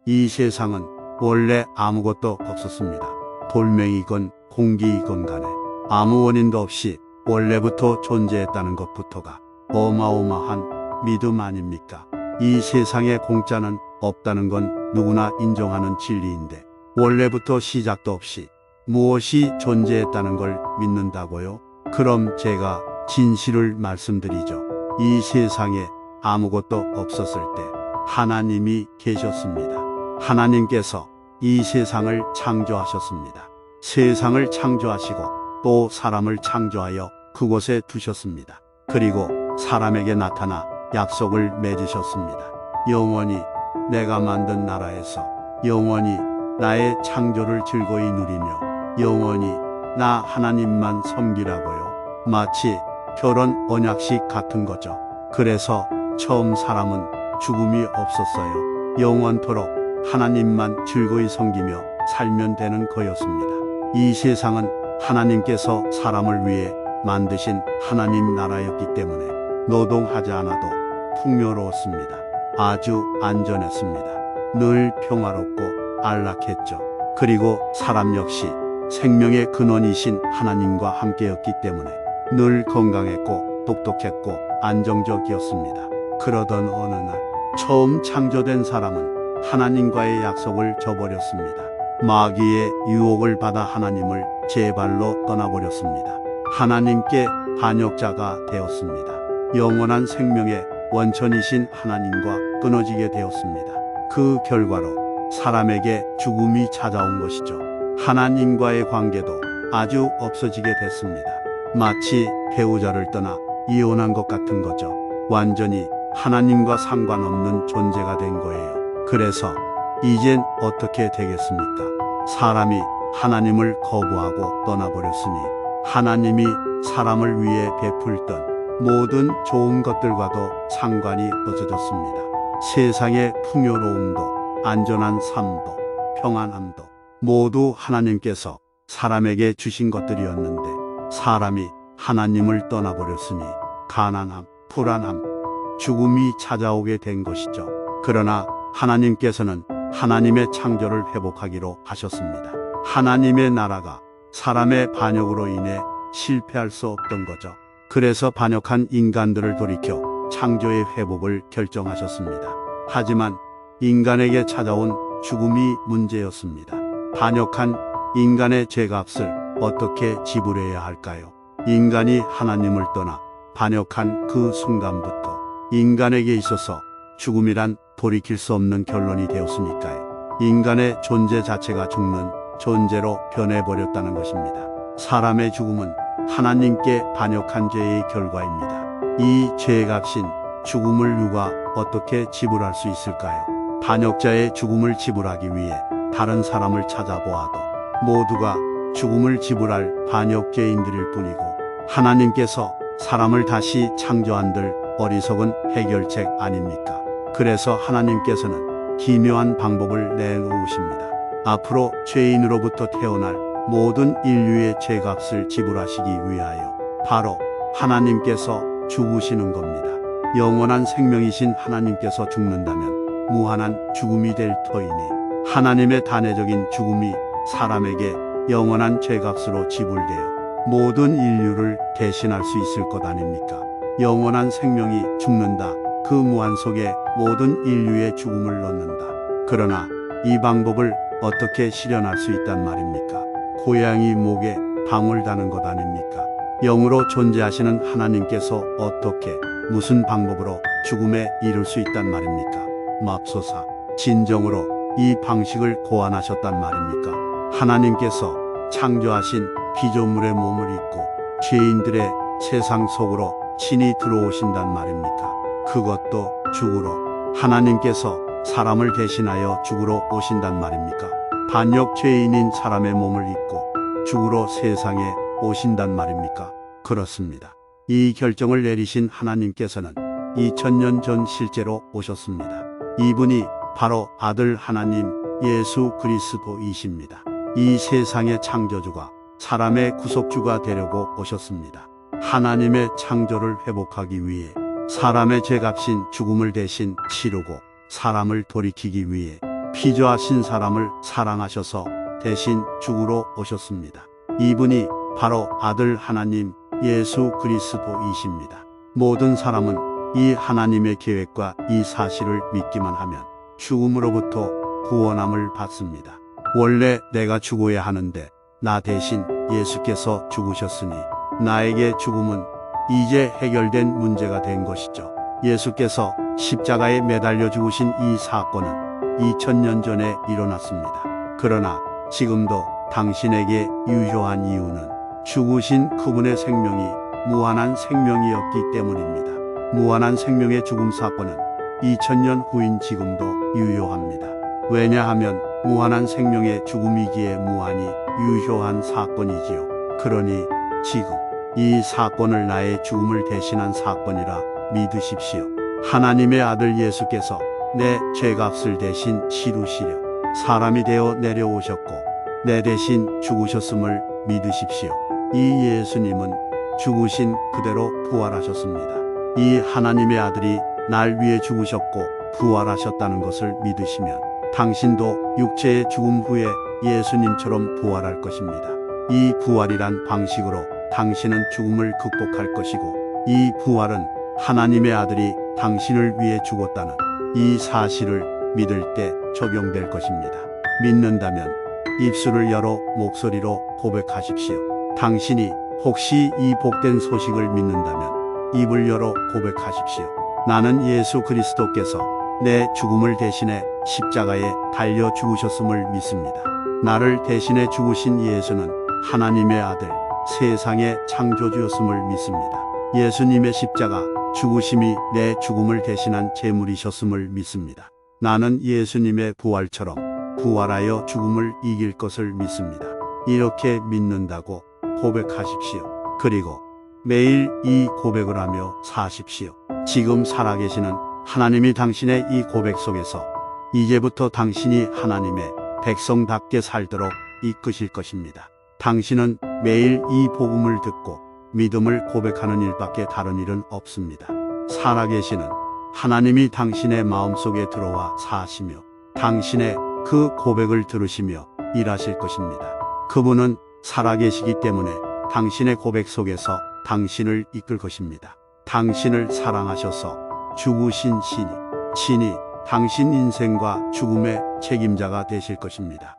이 세상은 원래 아무것도 없었습니다. 돌멩이건 공기이건 간에 아무 원인도 없이 원래부터 존재했다는 것부터가 어마어마한 믿음 아닙니까? 이 세상에 공짜는 없다는 건 누구나 인정하는 진리인데 원래부터 시작도 없이 무엇이 존재했다는 걸 믿는다고요? 그럼 제가 진실을 말씀드리죠. 이 세상에 아무것도 없었을 때 하나님이 계셨습니다. 하나님께서 이 세상을 창조하셨습니다. 세상을 창조하시고 또 사람을 창조하여 그곳에 두셨습니다. 그리고 사람에게 나타나 약속을 맺으셨습니다. 영원히 내가 만든 나라에서 영원히 나의 창조를 즐거이 누리며 영원히 나 하나님만 섬기라고요. 마치 결혼 언약식 같은 거죠. 그래서 처음 사람은 죽음이 없었어요. 영원토록 하나님만 즐거이 섬기며 살면 되는 거였습니다. 이 세상은 하나님께서 사람을 위해 만드신 하나님 나라였기 때문에 노동하지 않아도 풍요로웠습니다. 아주 안전했습니다. 늘 평화롭고 안락했죠. 그리고 사람 역시 생명의 근원이신 하나님과 함께였기 때문에 늘 건강했고 똑똑했고 안정적이었습니다. 그러던 어느 날 처음 창조된 사람은 하나님과의 약속을 저버렸습니다. 마귀의 유혹을 받아 하나님을 제 발로 떠나버렸습니다. 하나님께 반역자가 되었습니다. 영원한 생명의 원천이신 하나님과 끊어지게 되었습니다. 그 결과로 사람에게 죽음이 찾아온 것이죠. 하나님과의 관계도 아주 없어지게 됐습니다. 마치 배우자를 떠나 이혼한 것 같은 거죠. 완전히 하나님과 상관없는 존재가 된 거예요. 그래서 이젠 어떻게 되겠습니까? 사람이 하나님을 거부하고 떠나버렸으니 하나님이 사람을 위해 베풀던 모든 좋은 것들과도 상관이 없어졌습니다. 세상의 풍요로움도 안전한 삶도 평안함도 모두 하나님께서 사람에게 주신 것들이었는데 사람이 하나님을 떠나버렸으니 가난함, 불안함, 죽음이 찾아오게 된 것이죠. 그러나 하나님께서는 하나님의 창조를 회복하기로 하셨습니다. 하나님의 나라가 사람의 반역으로 인해 실패할 수 없던 거죠. 그래서 반역한 인간들을 돌이켜 창조의 회복을 결정하셨습니다. 하지만 인간에게 찾아온 죽음이 문제였습니다. 반역한 인간의 죄값을 어떻게 지불해야 할까요? 인간이 하나님을 떠나 반역한 그 순간부터 인간에게 있어서 죽음이란 돌이킬 수 없는 결론이 되었으니까요. 인간의 존재 자체가 죽는 존재로 변해버렸다는 것입니다. 사람의 죽음은 하나님께 반역한 죄의 결과입니다. 이 죄값인 죽음을 누가 어떻게 지불할 수 있을까요? 반역자의 죽음을 지불하기 위해 다른 사람을 찾아보아도 모두가 죽음을 지불할 반역죄인들일 뿐이고 하나님께서 사람을 다시 창조한들 어리석은 해결책 아닙니까? 그래서 하나님께서는 기묘한 방법을 내놓으십니다. 앞으로 죄인으로부터 태어날 모든 인류의 죄값을 지불하시기 위하여 바로 하나님께서 죽으시는 겁니다. 영원한 생명이신 하나님께서 죽는다면 무한한 죽음이 될 터이니 하나님의 단회적인 죽음이 사람에게 영원한 죄값으로 지불되어 모든 인류를 대신할 수 있을 것 아닙니까? 영원한 생명이 죽는다. 그 무한 속에 모든 인류의 죽음을 넣는다. 그러나 이 방법을 어떻게 실현할 수 있단 말입니까? 고양이 목에 방울 다는 것 아닙니까? 영으로 존재하시는 하나님께서 어떻게 무슨 방법으로 죽음에 이를 수 있단 말입니까? 맙소사 진정으로 이 방식을 고안하셨단 말입니까? 하나님께서 창조하신 피조물의 몸을 입고 죄인들의 세상 속으로 친히 들어오신단 말입니까? 그것도 죽으러 하나님께서 사람을 대신하여 죽으러 오신단 말입니까? 반역 죄인인 사람의 몸을 입고 죽으러 세상에 오신단 말입니까? 그렇습니다. 이 결정을 내리신 하나님께서는 2000년 전 실제로 오셨습니다. 이분이 바로 아들 하나님 예수 그리스도이십니다. 이 세상의 창조주가 사람의 구속주가 되려고 오셨습니다. 하나님의 창조를 회복하기 위해 사람의 죄값인 죽음을 대신 치르고 사람을 돌이키기 위해 피조하신 사람을 사랑하셔서 대신 죽으러 오셨습니다. 이분이 바로 아들 하나님 예수 그리스도이십니다. 모든 사람은 이 하나님의 계획과 이 사실을 믿기만 하면 죽음으로부터 구원함을 받습니다. 원래 내가 죽어야 하는데 나 대신 예수께서 죽으셨으니 나에게 죽음은 이제 해결된 문제가 된 것이죠. 예수께서 십자가에 매달려 죽으신 이 사건은 2000년 전에 일어났습니다. 그러나 지금도 당신에게 유효한 이유는 죽으신 그분의 생명이 무한한 생명이었기 때문입니다. 무한한 생명의 죽음 사건은 2000년 후인 지금도 유효합니다. 왜냐하면 무한한 생명의 죽음이기에 무한히 유효한 사건이지요. 그러니 지금 이 사건을 나의 죽음을 대신한 사건이라 믿으십시오. 하나님의 아들 예수께서 내 죄값을 대신 치루시려 사람이 되어 내려오셨고 내 대신 죽으셨음을 믿으십시오. 이 예수님은 죽으신 그대로 부활하셨습니다. 이 하나님의 아들이 날 위해 죽으셨고 부활하셨다는 것을 믿으시면 당신도 육체의 죽음 후에 예수님처럼 부활할 것입니다. 이 부활이란 방식으로 당신은 죽음을 극복할 것이고 이 부활은 하나님의 아들이 당신을 위해 죽었다는 이 사실을 믿을 때 적용될 것입니다. 믿는다면 입술을 열어 목소리로 고백하십시오. 당신이 혹시 이 복된 소식을 믿는다면 입을 열어 고백하십시오. 나는 예수 그리스도께서 내 죽음을 대신해 십자가에 달려 죽으셨음을 믿습니다. 나를 대신해 죽으신 예수는 하나님의 아들, 세상의 창조주였음을 믿습니다. 예수님의 십자가 죽으심이 내 죽음을 대신한 제물이셨음을 믿습니다. 나는 예수님의 부활처럼 부활하여 죽음을 이길 것을 믿습니다. 이렇게 믿는다고 고백하십시오. 그리고 매일 이 고백을 하며 사십시오. 지금 살아계시는 하나님이 당신의 이 고백 속에서 이제부터 당신이 하나님의 백성답게 살도록 이끄실 것입니다. 당신은 매일 이 복음을 듣고 믿음을 고백하는 일밖에 다른 일은 없습니다. 살아계시는 하나님이 당신의 마음속에 들어와 사시며 당신의 그 고백을 들으시며 일하실 것입니다. 그분은 살아계시기 때문에 당신의 고백 속에서 당신을 이끌 것입니다. 당신을 사랑하셔서 죽으신 신이 당신 인생과 죽음의 책임자가 되실 것입니다.